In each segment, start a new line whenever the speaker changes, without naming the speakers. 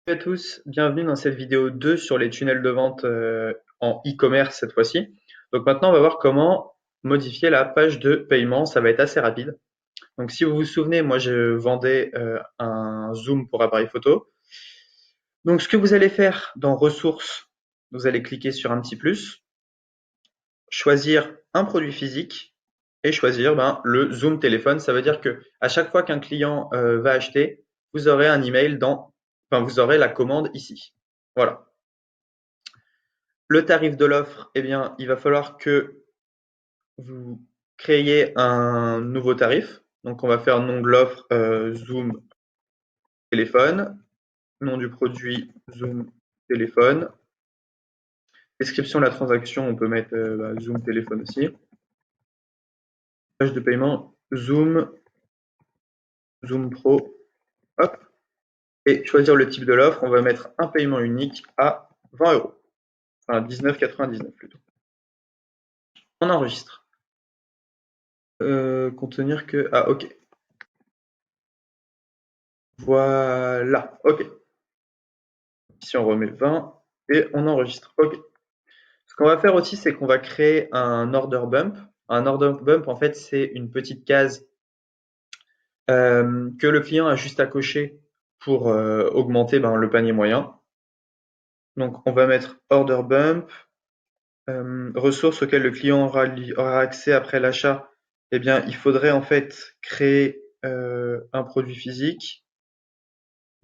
Salut à tous, bienvenue dans cette vidéo 2 sur les tunnels de vente en e-commerce cette fois-ci. Donc maintenant on va voir comment modifier la page de paiement, ça va être assez rapide. Donc si vous vous souvenez, moi je vendais un zoom pour appareil photo. Donc ce que vous allez faire dans ressources, vous allez cliquer sur un petit plus, choisir un produit physique et choisir le zoom téléphone. Ça veut dire que à chaque fois qu'un client va acheter, vous aurez un email vous aurez la commande ici. Voilà. Le tarif de l'offre, eh bien, il va falloir que vous créiez un nouveau tarif. Donc, on va faire nom de l'offre Zoom téléphone, nom du produit Zoom téléphone. Description de la transaction, on peut mettre Zoom téléphone aussi. Page de paiement Zoom, Zoom Pro, hop. Et choisir le type de l'offre, on va mettre un paiement unique à 20 euros. Enfin, 19,99 plutôt. On enregistre. Contenir que. Ah, ok. Voilà. Ok. Ici, on remet 20 et on enregistre. OK. Ce qu'on va faire aussi, c'est qu'on va créer un order bump. Un order bump, en fait, c'est une petite case que le client a juste à cocher pour augmenter le panier moyen. Donc, on va mettre order bump, ressources auxquelles le client aura accès après l'achat. Eh bien, il faudrait en fait créer un produit physique.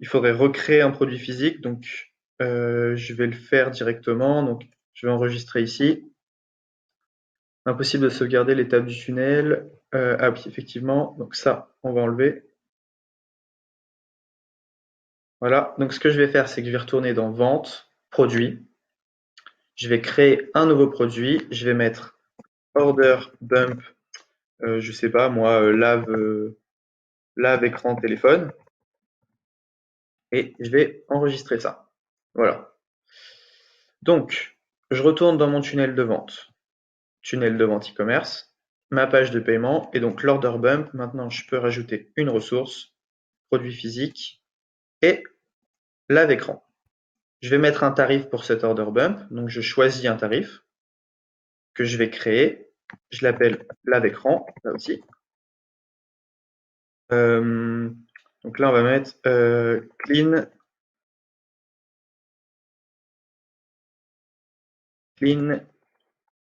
Il faudrait recréer un produit physique. Donc, je vais le faire directement. Donc, je vais enregistrer ici. Impossible de sauvegarder l'étape du tunnel. Ah oui, effectivement. Donc ça, on va enlever. Voilà. Donc ce que je vais faire, c'est que je vais retourner dans Vente, Produit. Je vais créer un nouveau produit. Je vais mettre Order Bump, je sais pas moi, lave écran téléphone. Et je vais enregistrer ça. Voilà. Donc, je retourne dans mon tunnel de vente. Tunnel de vente e-commerce. Ma page de paiement. Et donc l'Order Bump. Maintenant, je peux rajouter une ressource. Produit physique. Et lave-écran. Je vais mettre un tarif pour cet order bump, donc je choisis un tarif que je vais créer. Je l'appelle lave-écran, là aussi. Donc là, on va mettre clean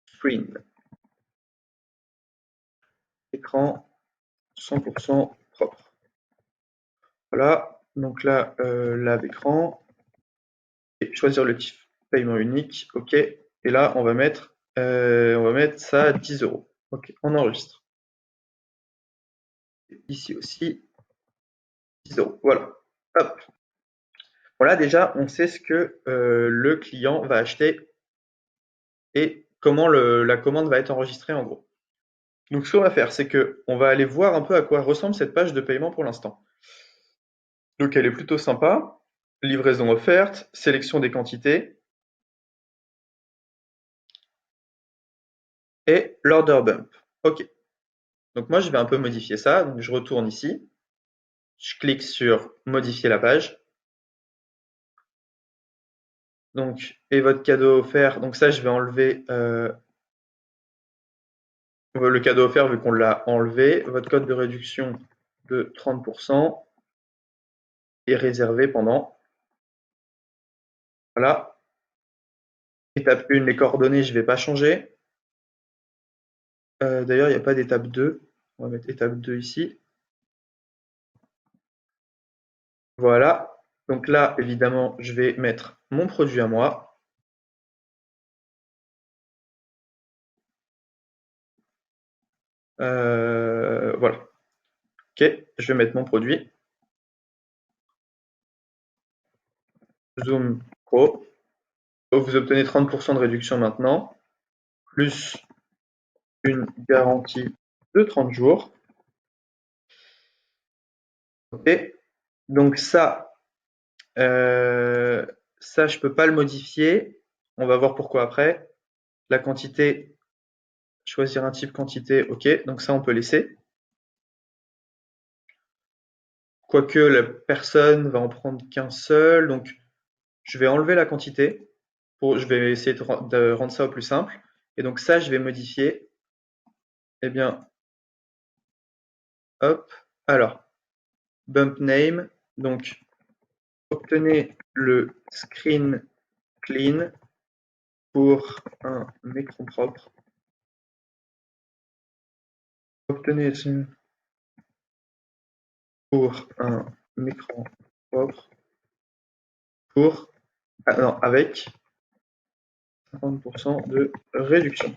screen. Écran 100% propre. Voilà, donc là, lave-écran. Et choisir le type paiement unique, ok. Et là, on va mettre ça à 10 euros. Ok, on enregistre. Ici aussi, 10 euros. Voilà. Hop. Voilà, déjà, on sait ce que le client va acheter et comment la commande va être enregistrée en gros. Donc, ce qu'on va faire, c'est que on va aller voir un peu à quoi ressemble cette page de paiement pour l'instant. Donc, elle est plutôt sympa. Livraison offerte, sélection des quantités et l'order bump. OK. Donc, moi, je vais un peu modifier ça. Donc, je retourne ici. Je clique sur modifier la page. Donc, et votre cadeau offert. Donc, ça, je vais enlever le cadeau offert vu qu'on l'a enlevé. Votre code de réduction de 30% est réservé pendant. Voilà. Étape 1, les coordonnées, je ne vais pas changer. D'ailleurs, il n'y a pas d'étape 2. On va mettre étape 2 ici. Voilà. Donc là, évidemment, je vais mettre mon produit à moi. Voilà. OK, je vais mettre mon produit. Zoom Pro. Donc, vous obtenez 30% de réduction maintenant, plus une garantie de 30 jours. OK. Donc ça, je peux pas le modifier. On va voir pourquoi après. La quantité, choisir un type quantité, ok. Donc ça, on peut laisser. Quoique la personne va en prendre qu'un seul. Donc Je vais enlever la quantité, je vais essayer de rendre ça au plus simple. Et donc ça, je vais modifier. Eh bien, hop. Alors, bump name. Donc, obtenez le screen clean pour un écran propre. Obtenez pour un écran propre pour, non, avec 50% de réduction.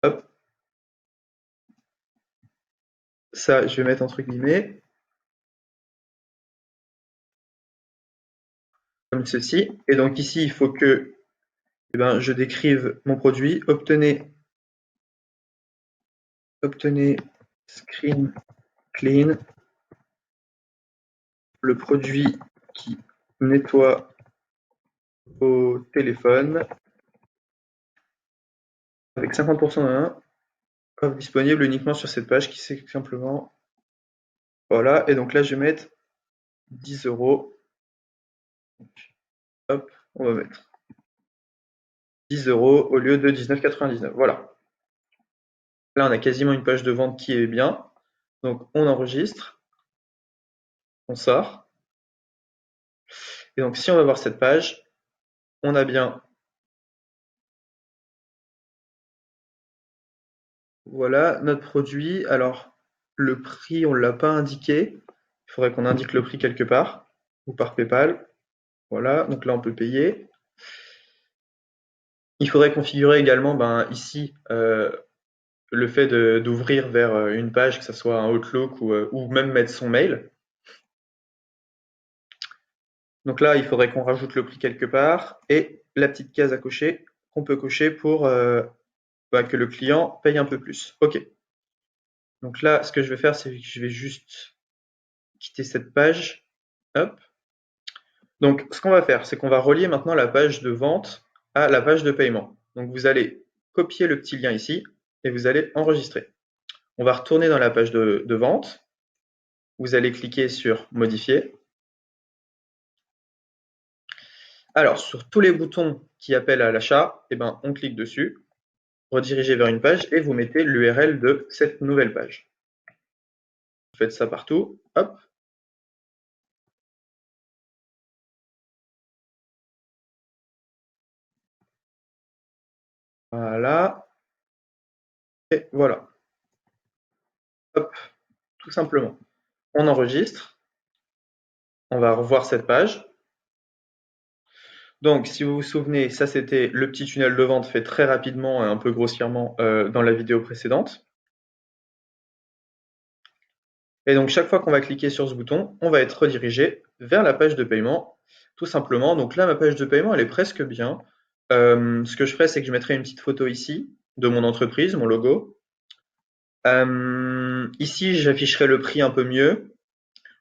Hop. Ça, je vais mettre entre guillemets, comme ceci. Et donc ici, il faut que je décrive mon produit. Obtenez screen clean, le produit qui nettoie au téléphone avec 50% offre disponible uniquement sur cette page qui c'est simplement voilà. Et donc là, je vais mettre 10 euros. Hop, on va mettre 10 euros au lieu de 19,99. Voilà. Là, on a quasiment une page de vente qui est bien. Donc, on enregistre, on sort. Et donc, si on va voir cette page, on a bien, voilà, notre produit. Alors, le prix, on ne l'a pas indiqué. Il faudrait qu'on indique le prix quelque part, ou par PayPal. Voilà, donc là, on peut payer. Il faudrait configurer également, ici, le fait d'ouvrir vers une page, que ce soit un Outlook ou même mettre son mail. Donc là, il faudrait qu'on rajoute le prix quelque part et la petite case à cocher qu'on peut cocher pour que le client paye un peu plus. OK. Donc là, ce que je vais faire, c'est que je vais juste quitter cette page. Hop. Donc, ce qu'on va faire, c'est qu'on va relier maintenant la page de vente à la page de paiement. Donc, vous allez copier le petit lien ici et vous allez enregistrer. On va retourner dans la page de vente. Vous allez cliquer sur modifier. Alors, sur tous les boutons qui appellent à l'achat, on clique dessus, rediriger vers une page et vous mettez l'URL de cette nouvelle page. Vous faites ça partout, hop. Voilà. Et voilà. Hop, tout simplement. On enregistre. On va revoir cette page. Donc, si vous vous souvenez, ça c'était le petit tunnel de vente fait très rapidement et un peu grossièrement dans la vidéo précédente. Et donc, chaque fois qu'on va cliquer sur ce bouton, on va être redirigé vers la page de paiement, tout simplement. Donc là, ma page de paiement, elle est presque bien. Ce que je ferai, c'est que je mettrai une petite photo ici de mon entreprise, mon logo. Ici, j'afficherai le prix un peu mieux.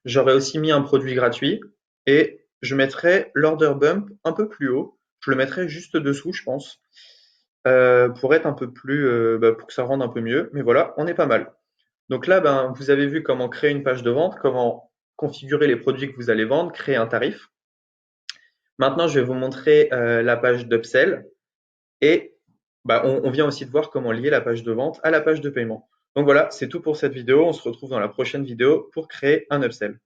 J'aurais aussi mis un produit gratuit et je mettrai l'order bump un peu plus haut. Je le mettrai juste dessous, je pense, pour être un peu plus, pour que ça rende un peu mieux. Mais voilà, on est pas mal. Donc là, vous avez vu comment créer une page de vente, comment configurer les produits que vous allez vendre, créer un tarif. Maintenant, je vais vous montrer la page d'upsell et on vient aussi de voir comment lier la page de vente à la page de paiement. Donc voilà, c'est tout pour cette vidéo. On se retrouve dans la prochaine vidéo pour créer un upsell.